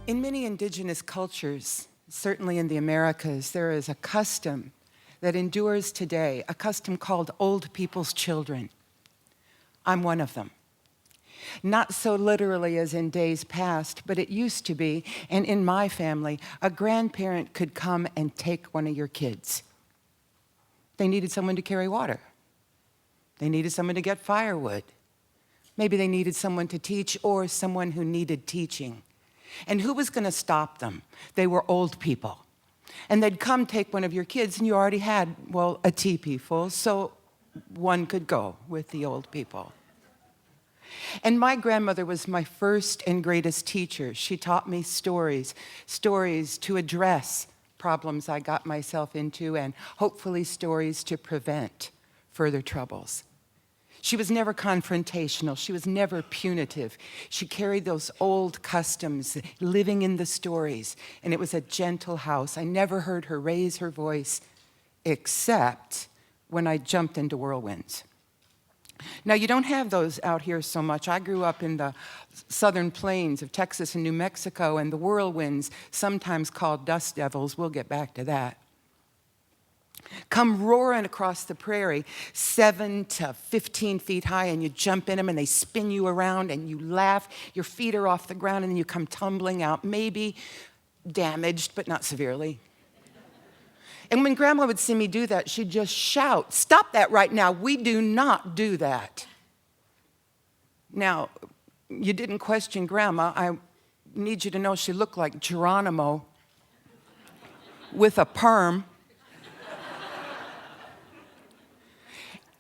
In many indigenous cultures, certainly in the Americas, there is a custom that endures today, a custom called old people's children. I'm one of them. Not so literally as in days past, but it used to be, and in my family, a grandparent could come and take one of your kids. They needed someone to carry water. They needed someone to get firewood. Maybe they needed someone to teach or someone who needed teaching. And who was going to stop them? They were old people. And they'd come take one of your kids, and you already had, well, a teepee full, so one could go with the old people. And my grandmother was my first and greatest teacher. She taught me stories to address problems I got myself into, and hopefully stories to prevent further troubles. She was never confrontational. She was never punitive. She carried those old customs, living in the stories, and it was a gentle house. I never heard her raise her voice, except when I jumped into whirlwinds. Now, you don't have those out here so much. I grew up in the southern plains of Texas and New Mexico, and the whirlwinds, sometimes called dust devils, we'll get back to that, come roaring across the prairie, 7 to 15 feet high, and you jump in them, and they spin you around, and you laugh. Your feet are off the ground, and then you come tumbling out, maybe damaged, but not severely. And when Grandma would see me do that, she'd just shout, "Stop that right now. We do not do that." Now, you didn't question Grandma. I need you to know she looked like Geronimo with a perm.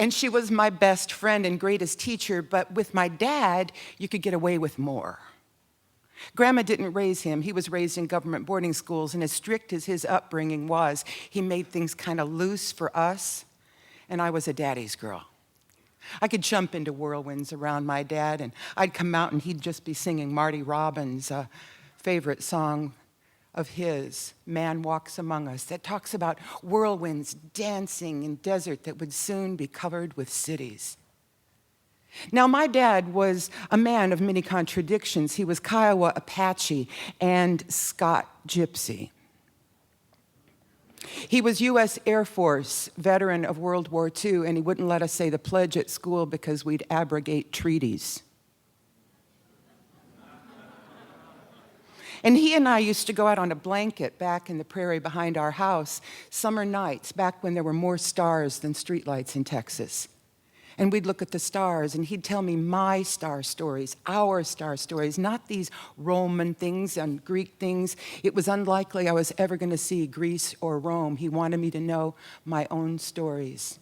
And she was my best friend and greatest teacher, but with my dad, you could get away with more. Grandma didn't raise him. He was raised in government boarding schools, and as strict as his upbringing was, he made things kind of loose for us, and I was a daddy's girl. I could jump into whirlwinds around my dad, and I'd come out, and he'd just be singing Marty Robbins' favorite song of his, "Man Walks Among Us," that talks about whirlwinds dancing in desert that would soon be covered with cities. Now, my dad was a man of many contradictions. He was Kiowa Apache and Scott Gypsy. He was U.S. Air Force veteran of World War II, and he wouldn't let us say the pledge at school because we'd abrogate treaties. And he and I used to go out on a blanket back in the prairie behind our house, summer nights, back when there were more stars than streetlights in Texas. And we'd look at the stars, and he'd tell me my star stories, our star stories, not these Roman things and Greek things. It was unlikely I was ever going to see Greece or Rome. He wanted me to know my own stories.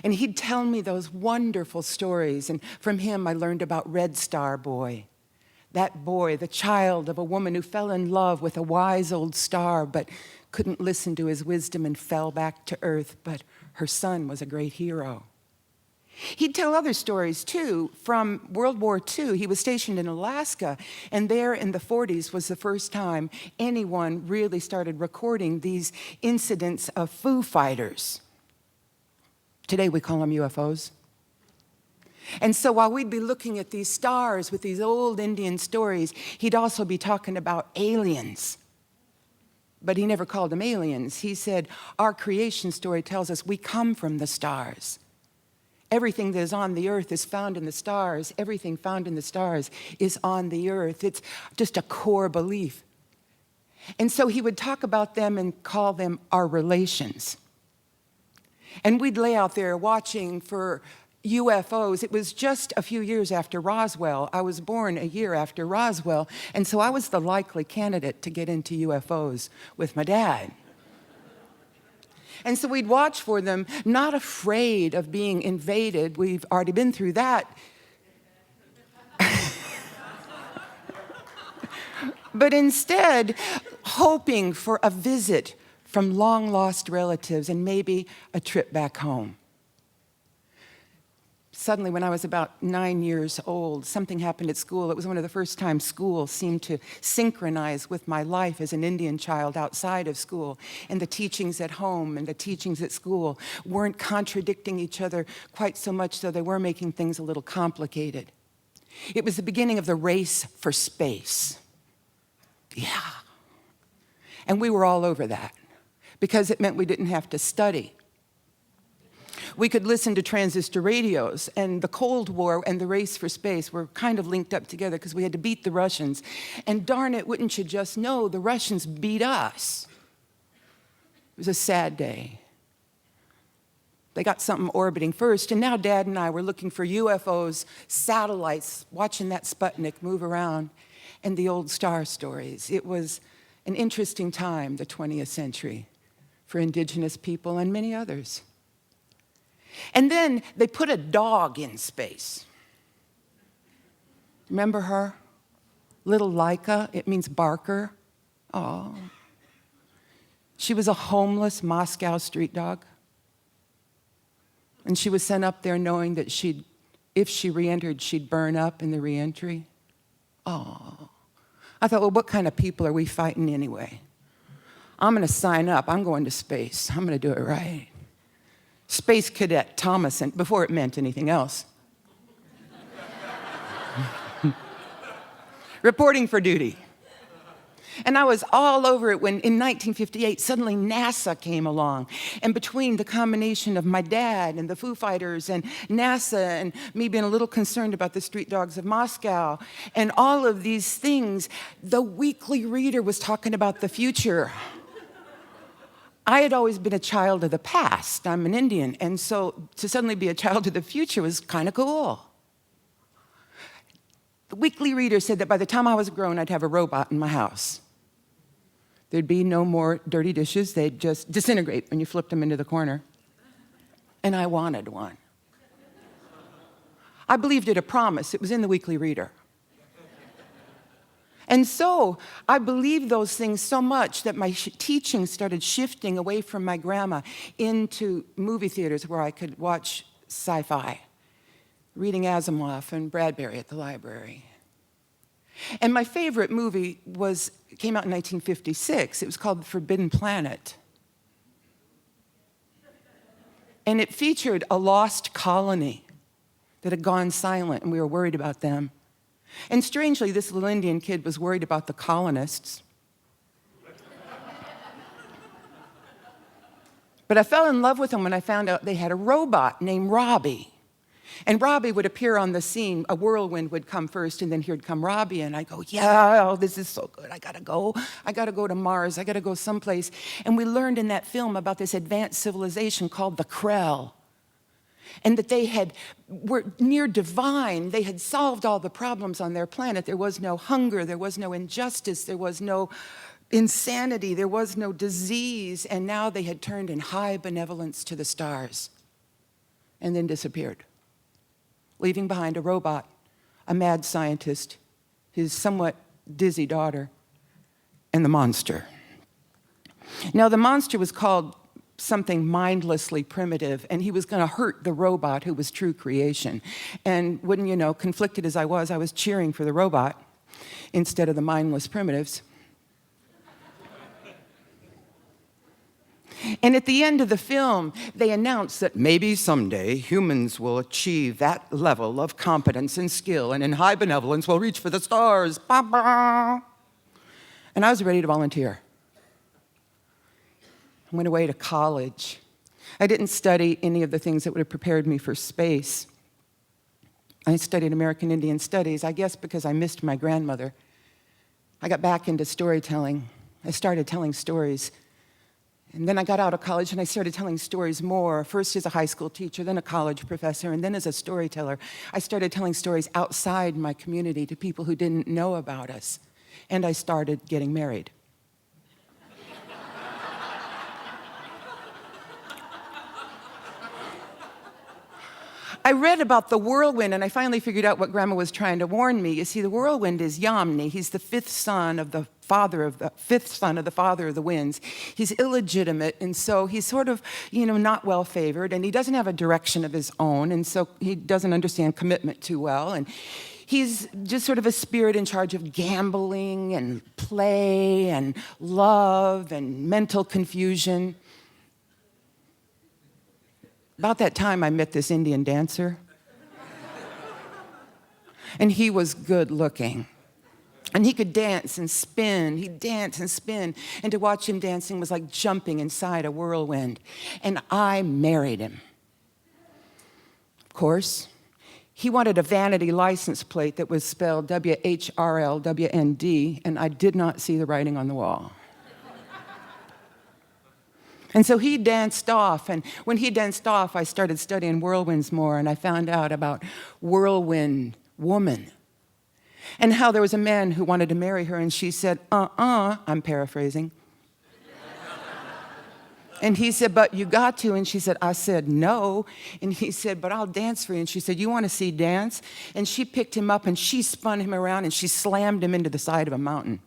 And he'd tell me those wonderful stories, and from him I learned about Red Star Boy. That boy, the child of a woman who fell in love with a wise old star but couldn't listen to his wisdom and fell back to earth, but her son was a great hero. He'd tell other stories, too. From World War II, he was stationed in Alaska, and there in the 40s was the first time anyone really started recording these incidents of Foo Fighters. Today we call them UFOs. And so while we'd be looking at these stars with these old Indian stories, he'd also be talking about aliens. But he never called them aliens. He said, our creation story tells us we come from the stars. Everything that is on the earth is found in the stars. Everything found in the stars is on the earth. It's just a core belief. And so he would talk about them and call them our relations. And we'd lay out there watching for UFOs. It was just a few years after Roswell. I was born a year after Roswell, and so I was the likely candidate to get into UFOs with my dad. And so we'd watch for them, not afraid of being invaded. We've already been through that. But instead, hoping for a visit from long-lost relatives and maybe a trip back home. Suddenly, when I was about 9 years old, something happened at school. It was one of the first times school seemed to synchronize with my life as an Indian child outside of school. And the teachings at home and the teachings at school weren't contradicting each other quite so much, though they were making things a little complicated. It was the beginning of the race for space. Yeah. And we were all over that because it meant we didn't have to study. We could listen to transistor radios, and the Cold War and the race for space were kind of linked up together because we had to beat the Russians. And darn it, wouldn't you just know, the Russians beat us. It was a sad day. They got something orbiting first, and now Dad and I were looking for UFOs, satellites, watching that Sputnik move around, and the old star stories. It was an interesting time, the 20th century, for indigenous people and many others. And then they put a dog in space. Remember her? Little Laika, it means barker. Oh. She was a homeless Moscow street dog. And she was sent up there knowing that if she re-entered, she'd burn up in the re-entry. Oh. I thought, well, what kind of people are we fighting anyway? I'm going to sign up. I'm going to space. I'm going to do it right. Space Cadet Thomason, before it meant anything else. Reporting for duty. And I was all over it when, in 1958, suddenly NASA came along. And between the combination of my dad and the Foo Fighters and NASA and me being a little concerned about the street dogs of Moscow and all of these things, the Weekly Reader was talking about the future. I had always been a child of the past. I'm an Indian, and so to suddenly be a child of the future was kind of cool. The Weekly Reader said that by the time I was grown, I'd have a robot in my house. There'd be no more dirty dishes. They'd just disintegrate when you flipped them into the corner. And I wanted one. I believed it a promise. It was in the Weekly Reader. And so I believed those things so much that my teaching started shifting away from my grandma into movie theaters where I could watch sci-fi, reading Asimov and Bradbury at the library. And my favorite movie came out in 1956. It was called The Forbidden Planet. And it featured a lost colony that had gone silent, and we were worried about them. And strangely, this little Indian kid was worried about the colonists. But I fell in love with them when I found out they had a robot named Robbie. And Robbie would appear on the scene. A whirlwind would come first, and then here'd come Robbie. And I'd go, yeah, oh, this is so good. I gotta go. I gotta go to Mars. I gotta go someplace. And we learned in that film about this advanced civilization called the Krell. And that they were near divine. They had solved all the problems on their planet. There was no hunger. There was no injustice. There was no insanity. There was no disease. And now they had turned in high benevolence to the stars and then disappeared, leaving behind a robot, a mad scientist, his somewhat dizzy daughter, and the monster. Now, the monster was called something mindlessly primitive, and he was going to hurt the robot who was true creation. And wouldn't you know, conflicted as I was cheering for the robot instead of the mindless primitives. And at the end of the film, they announced that maybe someday humans will achieve that level of competence and skill, and in high benevolence will reach for the stars. Ba-ba. And I was ready to volunteer. I went away to college. I didn't study any of the things that would have prepared me for space. I studied American Indian Studies, I guess because I missed my grandmother. I got back into storytelling. I started telling stories. And then I got out of college and I started telling stories more, first as a high school teacher, then a college professor, and then as a storyteller. I started telling stories outside my community to people who didn't know about us. And I started getting married. I read about the whirlwind, and I finally figured out what Grandma was trying to warn me. You see, the whirlwind is Yamni. He's the fifth son of the fifth son of the father of the winds. He's illegitimate, and so he's sort of, not well favored, and he doesn't have a direction of his own, and so he doesn't understand commitment too well, and he's just sort of a spirit in charge of gambling and play and love and mental confusion. About that time, I met this Indian dancer, and he was good looking. And he could dance and spin. He'd dance and spin. And to watch him dancing was like jumping inside a whirlwind. And I married him. Of course, he wanted a vanity license plate that was spelled WHRLWND, and I did not see the writing on the wall. And so he danced off, and when he danced off, I started studying whirlwinds more, and I found out about whirlwind woman. And how there was a man who wanted to marry her, and she said, I'm paraphrasing. And he said, but you got to. And she said, I said, no. And he said, but I'll dance for you. And she said, you want to see dance? And she picked him up, and she spun him around, and she slammed him into the side of a mountain.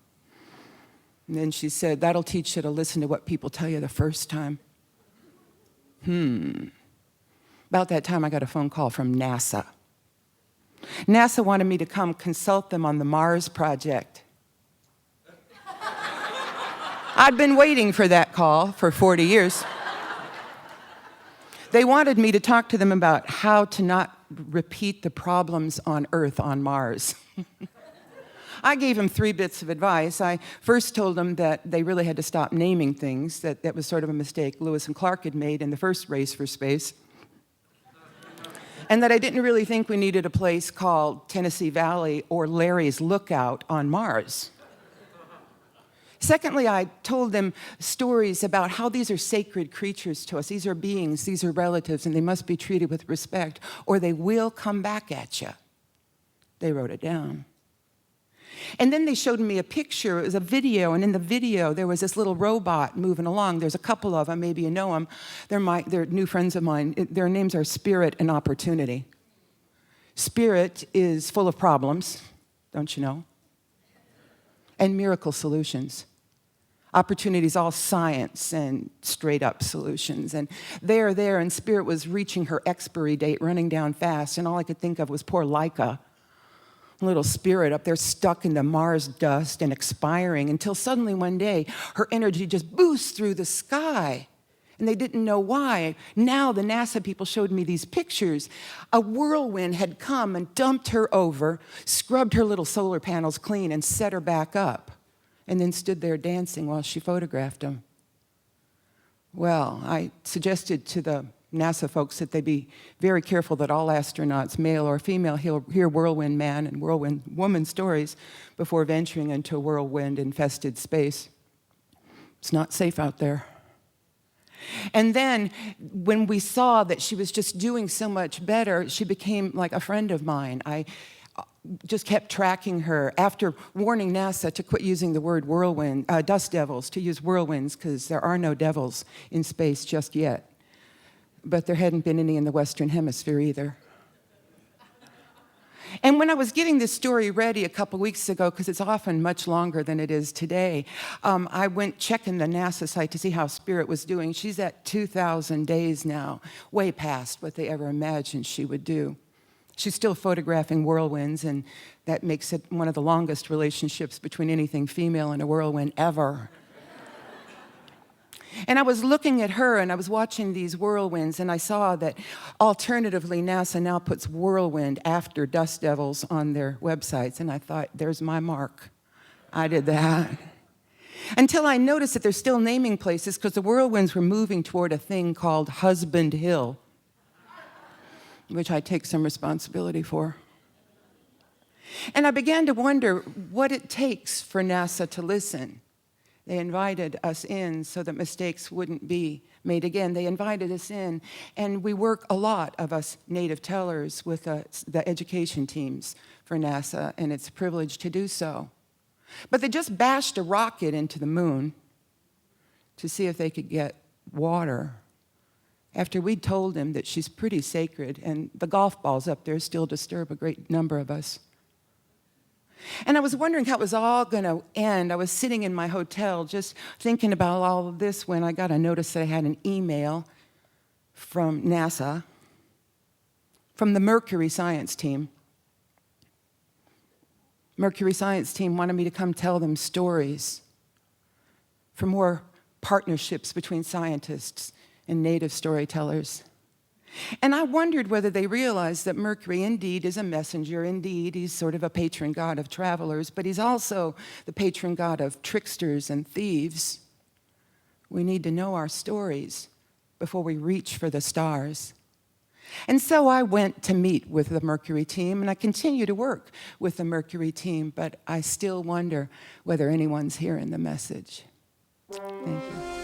And then she said, that'll teach you to listen to what people tell you the first time. About that time, I got a phone call from NASA. NASA wanted me to come consult them on the Mars project. I'd been waiting for that call for 40 years. They wanted me to talk to them about how to not repeat the problems on Earth on Mars. I gave them 3 bits of advice. I first told them that they really had to stop naming things, that was sort of a mistake Lewis and Clark had made in the first race for space. And that I didn't really think we needed a place called Tennessee Valley or Larry's Lookout on Mars. Secondly, I told them stories about how these are sacred creatures to us. These are beings, these are relatives, and they must be treated with respect, or they will come back at you. They wrote it down. And then they showed me a picture. It was a video, and in the video, there was this little robot moving along. There's a couple of them. Maybe you know them. They're new friends of mine. Their names are Spirit and Opportunity. Spirit is full of problems, don't you know? And miracle solutions. Opportunity is all science and straight-up solutions. And they're there, and Spirit was reaching her expiry date, running down fast, and all I could think of was poor Laika. Little spirit up there stuck in the Mars dust and expiring until suddenly one day her energy just boosts through the sky. And they didn't know why. Now the NASA people showed me these pictures. A whirlwind had come and dumped her over, scrubbed her little solar panels clean, and set her back up, and then stood there dancing while she photographed them. Well, I suggested to the NASA folks that they be very careful that all astronauts, male or female, hear whirlwind man and whirlwind woman stories before venturing into a whirlwind-infested space. It's not safe out there. And then, when we saw that she was just doing so much better, she became like a friend of mine. I just kept tracking her after warning NASA to quit using the word whirlwind, dust devils, to use whirlwinds, because there are no devils in space just yet. But there hadn't been any in the Western Hemisphere either. And when I was getting this story ready a couple weeks ago, because it's often much longer than it is today, I went checking the NASA site to see how Spirit was doing. She's at 2,000 days now, way past what they ever imagined she would do. She's still photographing whirlwinds, and that makes it one of the longest relationships between anything female and a whirlwind ever. And I was looking at her, and I was watching these whirlwinds, and I saw that alternatively, NASA now puts whirlwind after dust devils on their websites, and I thought, there's my mark. I did that. Until I noticed that they're still naming places, because the whirlwinds were moving toward a thing called Husband Hill, which I take some responsibility for. And I began to wonder what it takes for NASA to listen. They invited us in so that mistakes wouldn't be made again. They invited us in, and we work a lot of us native tellers with the education teams for NASA, and it's a privilege to do so. But they just bashed a rocket into the moon to see if they could get water after we'd told them that she's pretty sacred, and the golf balls up there still disturb a great number of us. And I was wondering how it was all going to end. I was sitting in my hotel just thinking about all of this when I got a notice that I had an email from NASA, from the Mercury science team. Mercury science team wanted me to come tell them stories for more partnerships between scientists and native storytellers. And I wondered whether they realized that Mercury indeed is a messenger. Indeed, he's sort of a patron god of travelers, but he's also the patron god of tricksters and thieves. We need to know our stories before we reach for the stars. And so I went to meet with the Mercury team, and I continue to work with the Mercury team, but I still wonder whether anyone's hearing the message. Thank you.